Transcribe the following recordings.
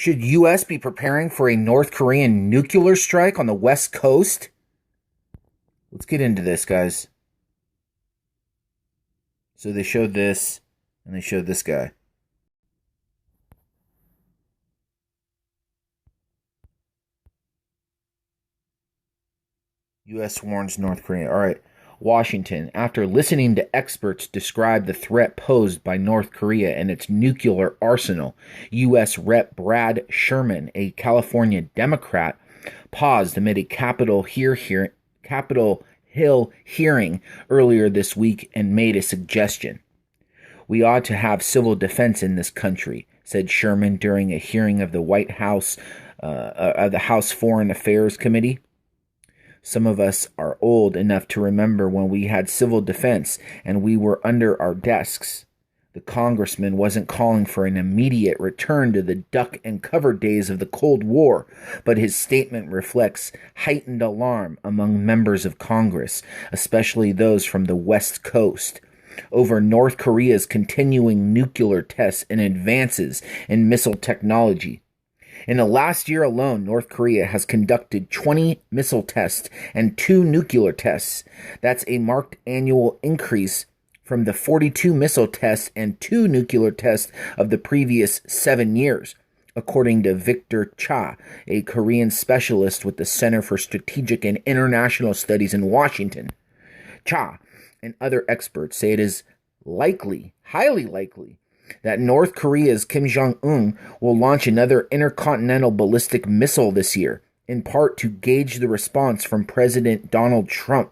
Should U.S. be preparing for a North Korean nuclear strike on the West Coast? Let's get into this, guys. So they showed this, and they showed this guy. U.S. warns North Korea. All right. Washington, after listening to experts describe the threat posed by North Korea and its nuclear arsenal, U.S. Rep. Brad Sherman, a California Democrat, paused amid a Capitol Hill hearing earlier this week and made a suggestion. "We ought to have civil defense in this country," said Sherman during a hearing of the White House of the House Foreign Affairs Committee. "Some of us are old enough to remember when we had civil defense and we were under our desks." The congressman wasn't calling for an immediate return to the duck and cover days of the Cold War, but his statement reflects heightened alarm among members of Congress, especially those from the West Coast, over North Korea's continuing nuclear tests and advances in missile technology. In the last year alone, North Korea has conducted 20 missile tests and 2 nuclear tests. That's a marked annual increase from the 42 missile tests and 2 nuclear tests of the previous 7 years, according to Victor Cha, a Korean specialist with the Center for Strategic and International Studies in Washington. Cha and other experts say it is likely, highly likely, that North Korea's Kim Jong-un will launch another intercontinental ballistic missile this year, in part to gauge the response from President Donald Trump.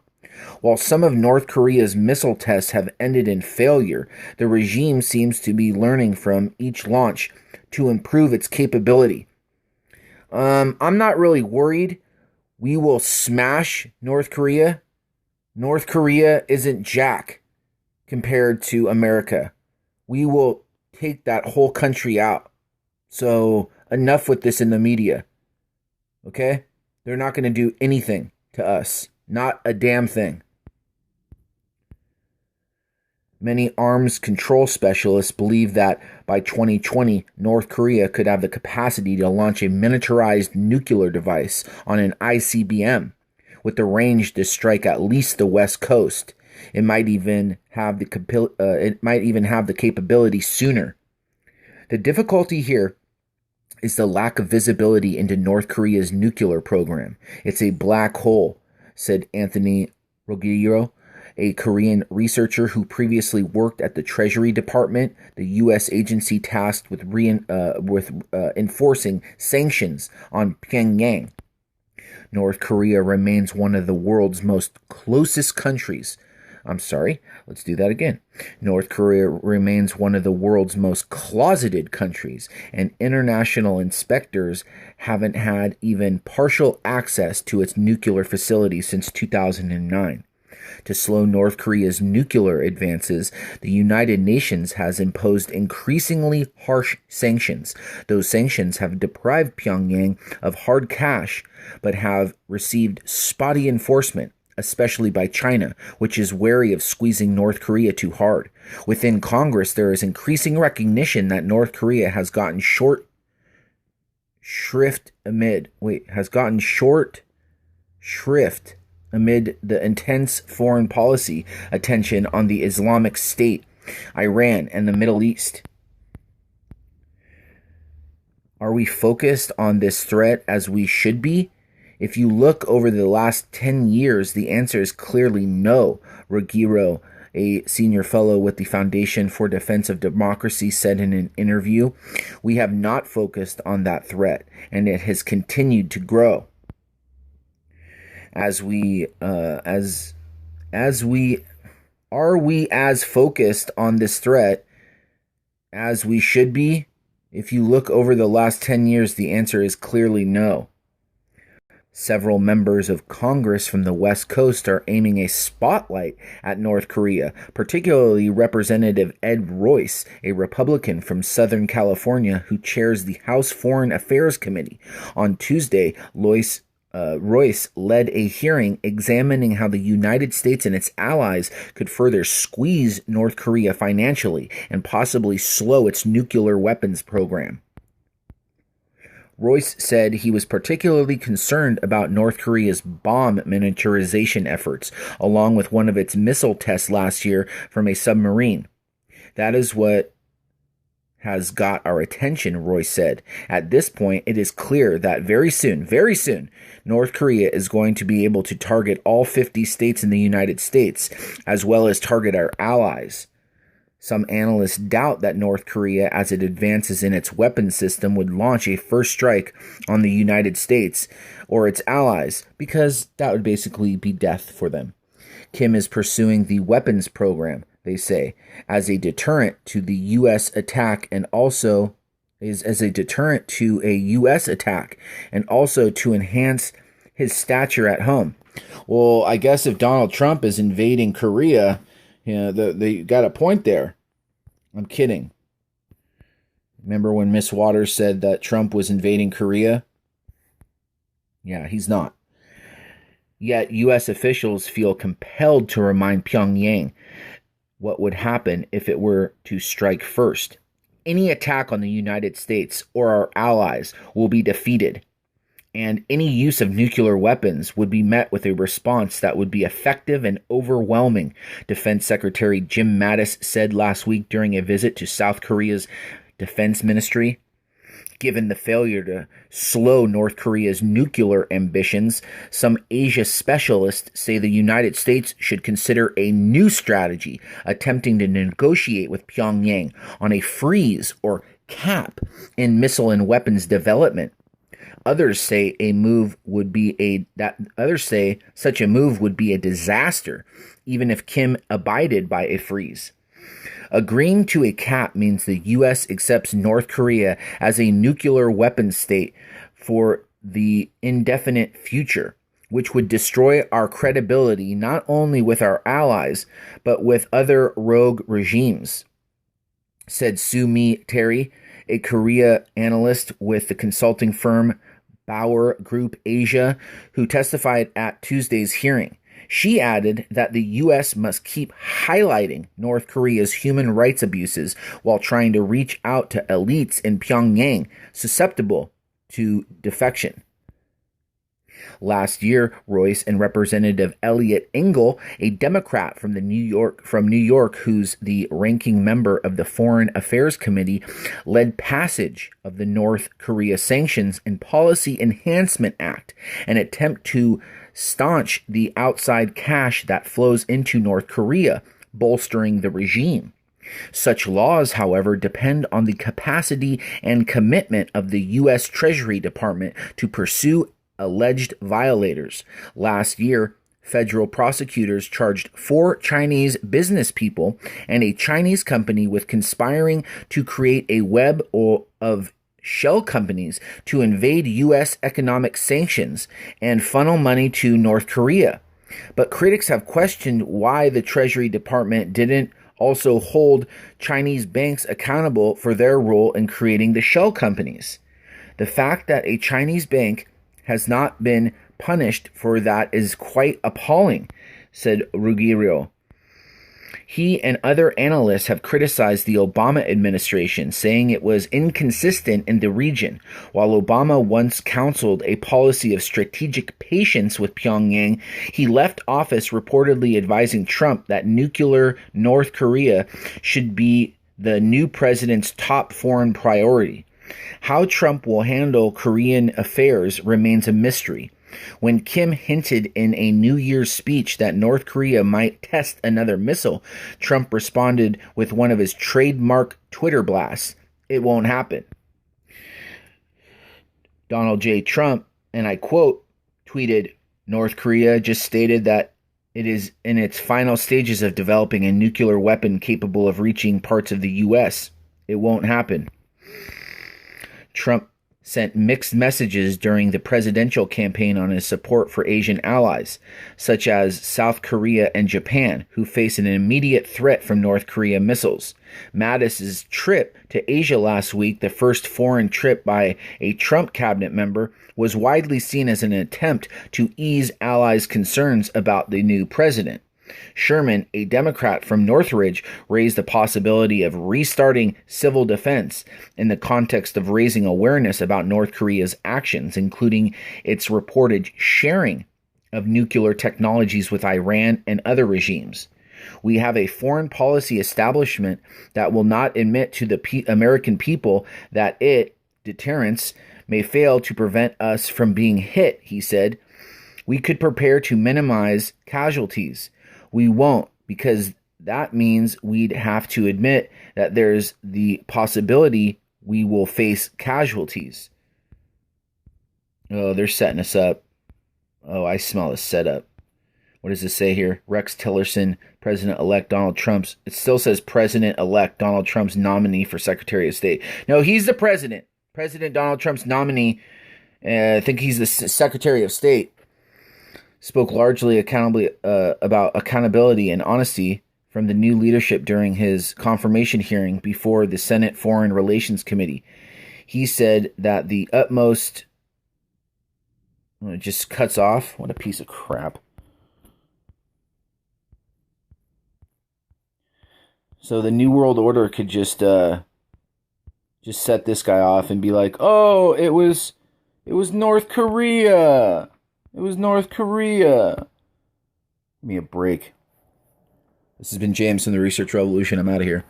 While some of North Korea's missile tests have ended in failure, the regime seems to be learning from each launch to improve its capability. I'm not really worried we will smash North Korea. North Korea isn't jack compared to America. We will take that whole country out. So enough with this in the media. Okay? They're not going to do anything to us. Not a damn thing. Many arms control specialists believe that by 2020, North Korea could have the capacity to launch a miniaturized nuclear device on an ICBM with the range to strike at least the West Coast. It might even have the capability sooner. The difficulty here is the lack of visibility into North Korea's nuclear program. It's a black hole, said Anthony Ruggiero, a Korean researcher who previously worked at the Treasury Department, the U.S. agency tasked with enforcing sanctions on Pyongyang. North Korea remains one of the world's most closest countries. North Korea remains one of the world's most closeted countries, and international inspectors haven't had even partial access to its nuclear facilities since 2009. To slow North Korea's nuclear advances, the United Nations has imposed increasingly harsh sanctions. Those sanctions have deprived Pyongyang of hard cash, but have received spotty enforcement, especially by China, which is wary of squeezing North Korea too hard. Within Congress, there is increasing recognition that North Korea has gotten short shrift amid the intense foreign policy attention on the Islamic State, Iran, and the Middle East. Are we focused on this threat as we should be? If you look over the last 10 years, the answer is clearly no, Ruggiero, a senior fellow with the Foundation for Defense of Democracy, said in an interview. We have not focused on that threat, and it has continued to grow. Are we as focused on this threat as we should be? If you look over the last 10 years, the answer is clearly no. Several members of Congress from the West Coast are aiming a spotlight at North Korea, particularly Representative Ed Royce, a Republican from Southern California who chairs the House Foreign Affairs Committee. On Tuesday, Royce led a hearing examining how the United States and its allies could further squeeze North Korea financially and possibly slow its nuclear weapons program. Royce said he was particularly concerned about North Korea's bomb miniaturization efforts, along with one of its missile tests last year from a submarine. That is what has got our attention, Royce said. At this point, it is clear that very soon, North Korea is going to be able to target all 50 states in the United States, as well as target our allies. Some analysts doubt that North Korea, as it advances in its weapons system, would launch a first strike on the United States or its allies, because that would basically be death for them. Kim is pursuing the weapons program, they say, as a deterrent to the U.S. attack and also to enhance his stature at home. Well, I guess if Donald Trump is invading Korea, they got a point there. I'm kidding. Remember when Miss Waters said that Trump was invading Korea? Yeah, he's not. Yet U.S. officials feel compelled to remind Pyongyang what would happen if it were to strike first. Any attack on the United States or our allies will be defeated, and any use of nuclear weapons would be met with a response that would be effective and overwhelming, Defense Secretary Jim Mattis said last week during a visit to South Korea's defense ministry. Given the failure to slow North Korea's nuclear ambitions, some Asia specialists say the United States should consider a new strategy, attempting to negotiate with Pyongyang on a freeze or cap in missile and weapons development. Others say such a move would be a disaster, even if Kim abided by a freeze. Agreeing to a cap means the U.S. accepts North Korea as a nuclear weapons state for the indefinite future, which would destroy our credibility not only with our allies, but with other rogue regimes, said Sue-Mi Terry, a Korea analyst with the consulting firm Bauer Group Asia, who testified at Tuesday's hearing. She added that the U.S. must keep highlighting North Korea's human rights abuses while trying to reach out to elites in Pyongyang susceptible to defection. Last year, Royce and Representative Eliot Engel, a Democrat from New York, who's the ranking member of the Foreign Affairs Committee, led passage of the North Korea Sanctions and Policy Enhancement Act, an attempt to staunch the outside cash that flows into North Korea, bolstering the regime. Such laws, however, depend on the capacity and commitment of the U.S. Treasury Department to pursue alleged violators. Last year, federal prosecutors charged 4 Chinese business people and a Chinese company with conspiring to create a web of shell companies to invade U.S. economic sanctions and funnel money to North Korea. But critics have questioned why the Treasury Department didn't also hold Chinese banks accountable for their role in creating the shell companies. The fact that a Chinese bank has not been punished for that is quite appalling, said Ruggiero. He and other analysts have criticized the Obama administration, saying it was inconsistent in the region. While Obama once counseled a policy of strategic patience with Pyongyang, he left office reportedly advising Trump that nuclear North Korea should be the new president's top foreign priority. How Trump will handle Korean affairs remains a mystery. When Kim hinted in a New Year's speech that North Korea might test another missile, Trump responded with one of his trademark Twitter blasts. It won't happen. Donald J. Trump, and I quote, tweeted, North Korea just stated that it is in its final stages of developing a nuclear weapon capable of reaching parts of the U.S. It won't happen. Trump sent mixed messages during the presidential campaign on his support for Asian allies, such as South Korea and Japan, who face an immediate threat from North Korea missiles. Mattis's trip to Asia last week, the first foreign trip by a Trump cabinet member, was widely seen as an attempt to ease allies' concerns about the new president. Sherman, a Democrat from Northridge, raised the possibility of restarting civil defense in the context of raising awareness about North Korea's actions, including its reported sharing of nuclear technologies with Iran and other regimes. We have a foreign policy establishment that will not admit to the American people that deterrence, may fail to prevent us from being hit, he said. We could prepare to minimize casualties. We won't, because that means we'd have to admit that there's the possibility we will face casualties. Oh, they're setting us up. Oh, I smell a setup. What does this say here? Rex Tillerson, President-elect Donald Trump's... It still says President-elect Donald Trump's nominee for Secretary of State. No, he's the president. President Donald Trump's nominee. I think he's the Secretary of State. Spoke largely about accountability and honesty from the new leadership during his confirmation hearing before the Senate Foreign Relations Committee. He said that the utmost... It just cuts off. What a piece of crap. So the New World Order could just set this guy off and be like, oh, it was North Korea. It was North Korea. Give me a break. This has been James from the Research Revolution. I'm out of here.